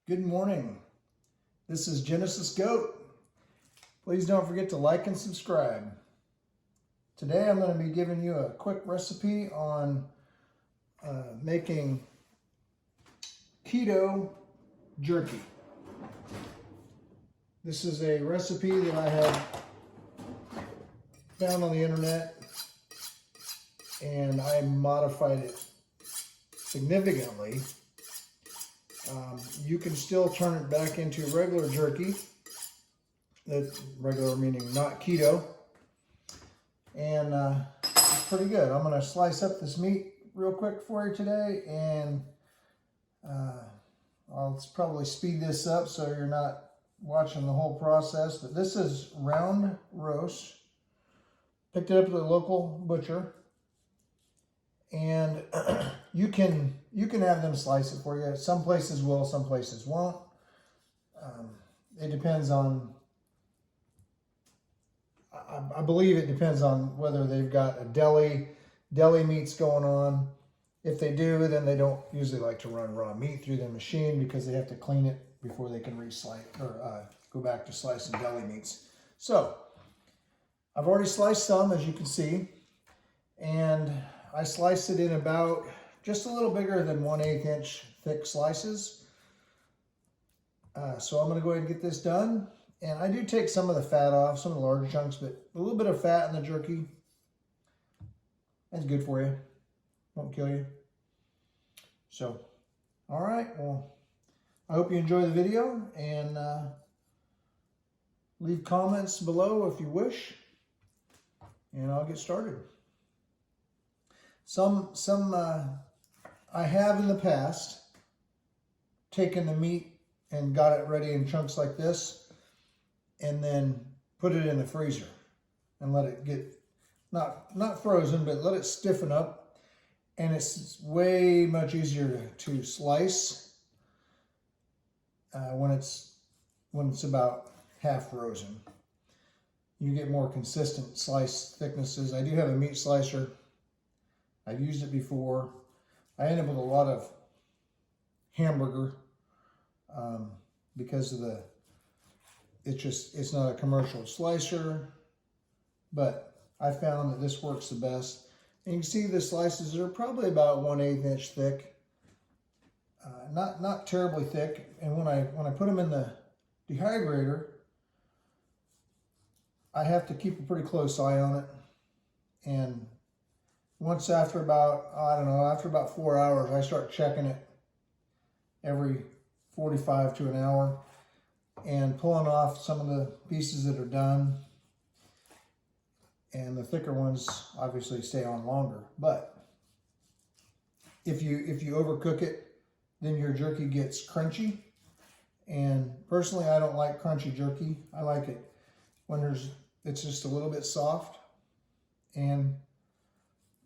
Good morning. This is Genesis Goat. Please don't forget to like and subscribe. Today I'm going to be giving you a quick recipe on making keto jerky. This is a recipe that I had found on the internet and I modified it significantly. You can still turn it back into regular jerky. That's regular meaning not keto. And it's pretty good. I'm going to slice up this meat real quick for you today, and I'll probably speed this up so you're not watching the whole process. But this is round roast. Picked it up at the local butcher, and you can have them slice it for you. Some places will, some places won't. It depends on, I believe it depends on whether they've got a deli meats going on. If they do, then they don't usually like to run raw meat through the machine because they have to clean it before they can re-slice or go back to slicing deli meats. So I've already sliced some, as you can see, and I sliced it in about just a little bigger than 1/8 inch thick slices. So I'm going to go ahead and get this done. And I do take some of the fat off, some of the larger chunks, but a little bit of fat in the jerky, that's good for you. Won't kill you. So, all right. Well, I hope you enjoy the video, and leave comments below if you wish, and I'll get started. I have in the past taken the meat and got it ready in chunks like this, and then put it in the freezer and let it get not frozen, but let it stiffen up, and it's way much easier to slice when it's about half frozen. You get more consistent slice thicknesses. I do have a meat slicer. I've used it before. I end up with a lot of hamburger because of it's not a commercial slicer, but I found that this works the best. And you can see the slices are probably about 1/8 inch thick, not terribly thick. And when I put them in the dehydrator, I have to keep a pretty close eye on it. And once after about, after about 4 hours, I start checking it every 45 to an hour and pulling off some of the pieces that are done. And the thicker ones obviously stay on longer. But if you overcook it, then your jerky gets crunchy. And personally, I don't like crunchy jerky. I like it when it's just a little bit soft and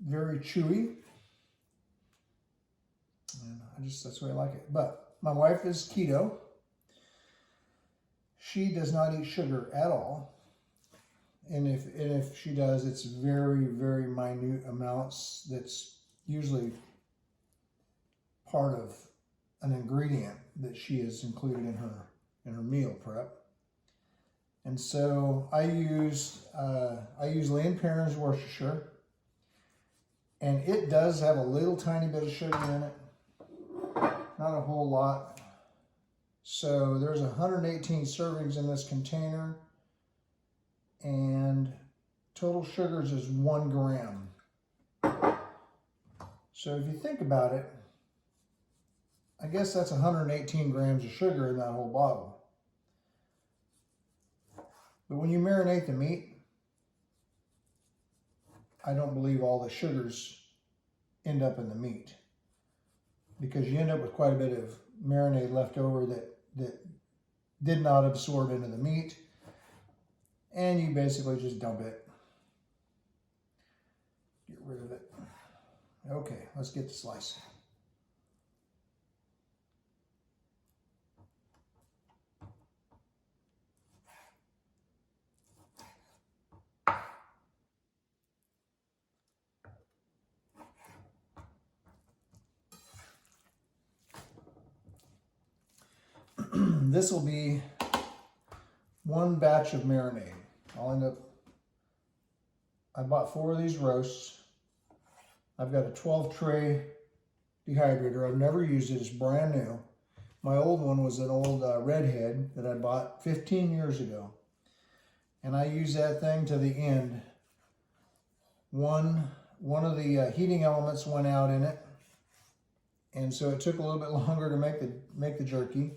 very chewy. And that's the way I like it. But my wife is keto. She does not eat sugar at all. And if she does, it's very, very minute amounts. That's usually part of an ingredient that she has included in her meal prep. And so I use Lane Perrin's Worcestershire, and it does have a little tiny bit of sugar in it, not a whole lot. So there's 118 servings in this container, and total sugars is 1 gram. So if you think about it, I guess that's 118 grams of sugar in that whole bottle. But when you marinate the meat, I don't believe all the sugars end up in the meat, because you end up with quite a bit of marinade left over that did not absorb into the meat, and you basically just dump it. Get rid of it. Okay, let's get to slicing. This will be one batch of marinade. I bought 4 of these roasts. I've got a 12 tray dehydrator. I've never used it, it's brand new. My old one was an old redhead that I bought 15 years ago. And I used that thing to the end. One of the heating elements went out in it. And so it took a little bit longer to make the jerky.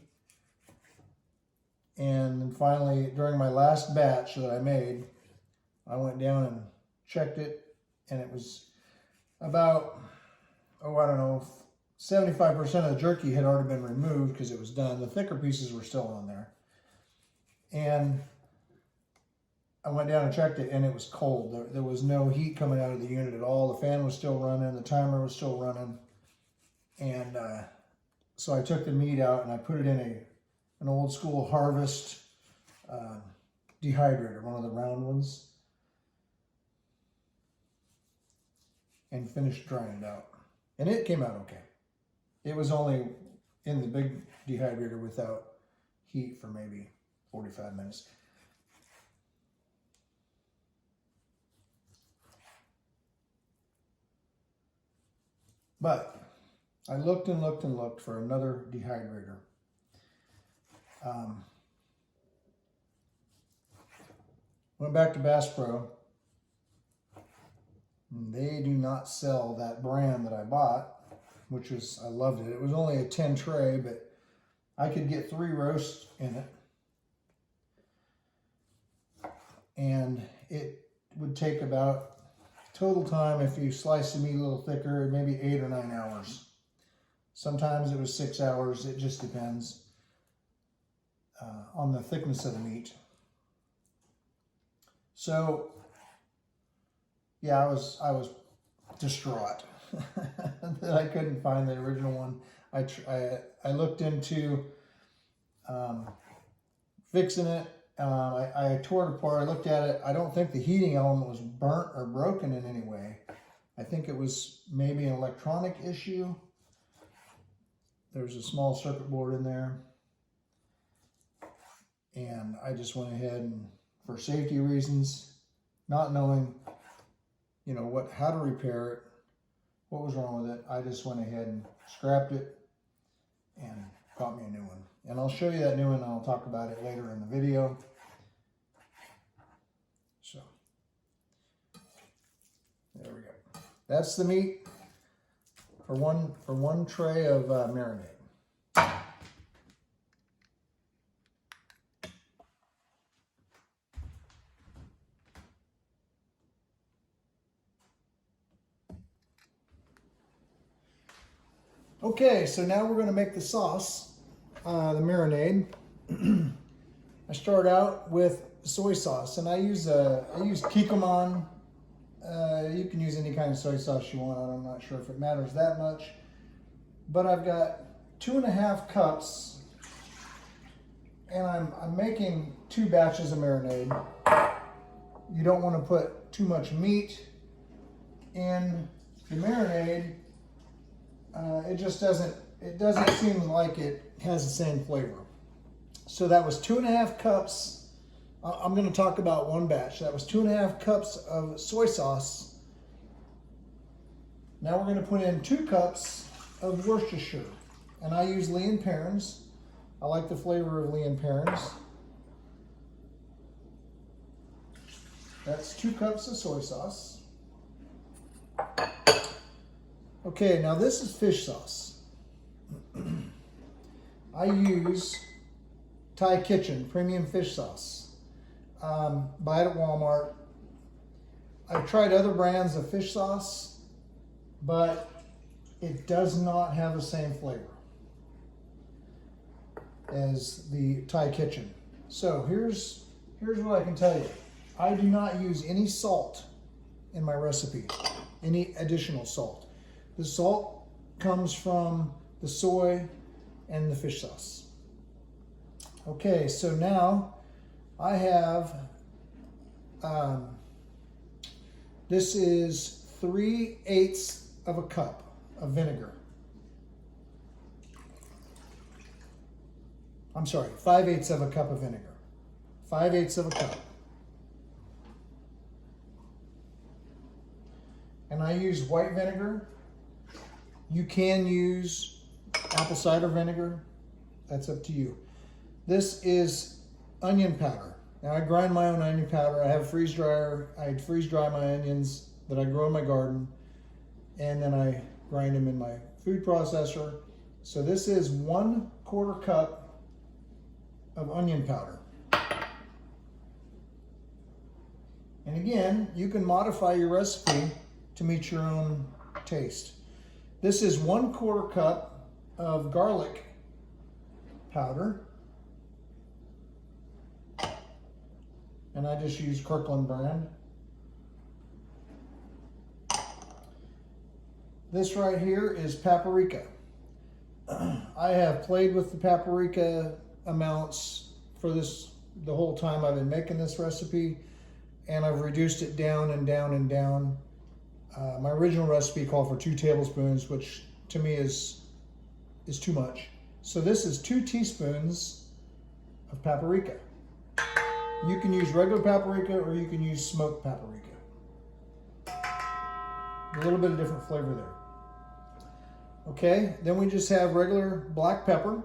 And then finally, during my last batch that I made, I went down and checked it, and it was about, I don't know, 75% of the jerky had already been removed because it was done. The thicker pieces were still on there. And I went down and checked it, and it was cold. There was no heat coming out of the unit at all. The fan was still running. The timer was still running. And so I took the meat out, and I put it in an old school Harvest dehydrator, one of the round ones, and finished drying it out. And it came out okay. It was only in the big dehydrator without heat for maybe 45 minutes. But I looked and looked and looked for another dehydrator. Went back to Bass Pro. They do not sell that brand that I bought, which was, I loved it. It was only a 10 tray, but I could get 3 roasts in it. And it would take about, total time, if you slice the meat a little thicker, maybe 8 or 9 hours. Sometimes it was 6 hours. It just depends on the thickness of the meat. So, yeah, I was distraught that I couldn't find the original one. I looked into fixing it. I tore it apart. I looked at it. I don't think the heating element was burnt or broken in any way. I think it was maybe an electronic issue. There's a small circuit board in there. And I just went ahead and, for safety reasons, not knowing, you know, how to repair it, what was wrong with it, I just went ahead and scrapped it and bought me a new one. And I'll show you that new one, and I'll talk about it later in the video. So, there we go. That's the meat for one tray of marinade. Okay, so now we're going to make the sauce, the marinade. I start out with soy sauce, and I use Kikkoman. You can use any kind of soy sauce you want. I'm not sure if it matters that much, but I've got 2.5 cups, and I'm making 2 batches of marinade. You don't want to put too much meat in the marinade. It just doesn't seem like it has the same flavor. So that was 2.5 cups. I'm going to talk about one batch. That was 2.5 cups of soy sauce. Now we're going to put in 2 cups of Worcestershire. And I use Lea & Perrins. I like the flavor of Lea & Perrins. That's 2 cups of soy sauce. Okay, now this is fish sauce. I use Thai Kitchen premium fish sauce. Buy it at Walmart. I've tried other brands of fish sauce, but it does not have the same flavor as the Thai Kitchen. So here's what I can tell you. I do not use any salt in my recipe, any additional salt. The salt comes from the soy and the fish sauce. Okay, so now I have, this is 3/8 of a cup of vinegar. I'm sorry, 5/8 of a cup of vinegar. 5/8 of a cup. And I use white vinegar. You can use apple cider vinegar. That's up to you. This is onion powder. Now I grind my own onion powder. I have a freeze dryer. I freeze dry my onions that I grow in my garden, and then I grind them in my food processor. So this is 1/4 cup of onion powder. And again, you can modify your recipe to meet your own taste. This is 1/4 cup of garlic powder. And I just use Kirkland brand. This right here is paprika. I have played with the paprika amounts for this the whole time I've been making this recipe, and I've reduced it down and down and down. My original recipe called for 2 tablespoons, which to me is too much. So this is 2 teaspoons of paprika. You can use regular paprika or you can use smoked paprika. A little bit of different flavor there. Okay, then we just have regular black pepper.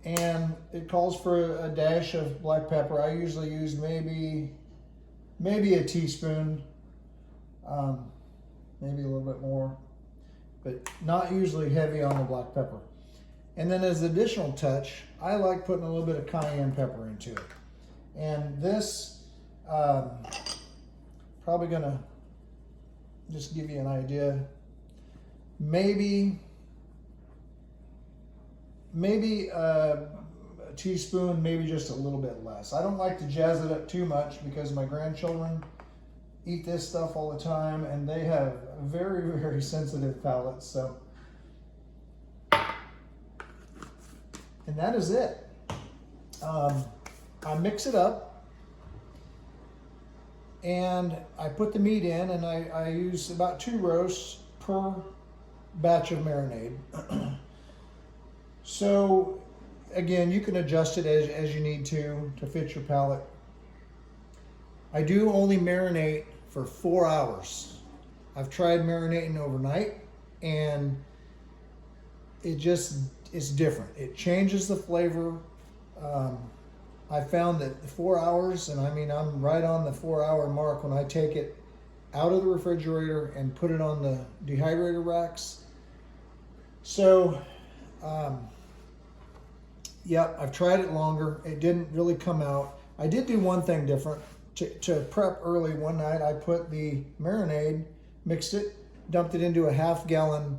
And it calls for a dash of black pepper. I usually use maybe a teaspoon, maybe a little bit more, but not usually heavy on the black pepper. And then as an additional touch, I like putting a little bit of cayenne pepper into it. And this, probably gonna just give you an idea. Maybe a teaspoon, maybe just a little bit less. I don't like to jazz it up too much because my grandchildren eat this stuff all the time and they have very, very sensitive palates. So, and that is it. I mix it up and I put the meat in, and I use about 2 roasts per batch of marinade. So again, you can adjust it as you need to fit your palate. I do only marinate for 4 hours. I've tried marinating overnight and it's different. It changes the flavor. I found that 4 hours, and I mean, I'm right on the 4-hour mark when I take it out of the refrigerator and put it on the dehydrator racks. So, yeah, I've tried it longer. It didn't really come out. I did do one thing different. To prep early one night, I put the marinade, mixed it, dumped it into a 1/2 gallon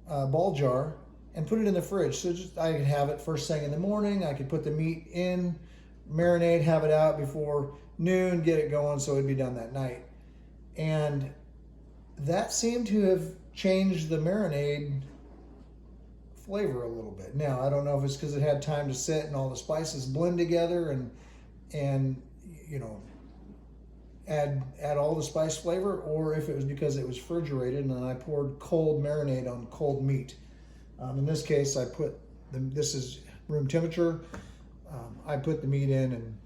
ball jar, and put it in the fridge. So just I could have it first thing in the morning. I could put the meat in, marinade, have it out before noon, get it going so it'd be done that night. And that seemed to have changed the marinade flavor a little bit. Now, I don't know if it's because it had time to sit and all the spices blend together and you know, add all the spice flavor, or if it was because it was refrigerated and then I poured cold marinade on cold meat. In this case, I put this is room temperature. I put the meat in and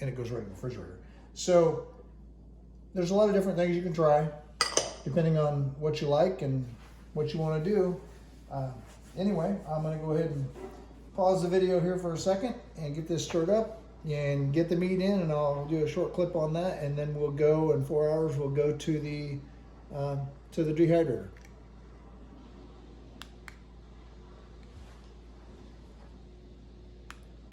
it goes right in the refrigerator. So there's a lot of different things you can try depending on what you like and what you want to do. Anyway, I'm going to go ahead and pause the video here for a second and get this stirred up and get the meat in, and I'll do a short clip on that, and then we'll go in 4 hours. We'll go to the dehydrator.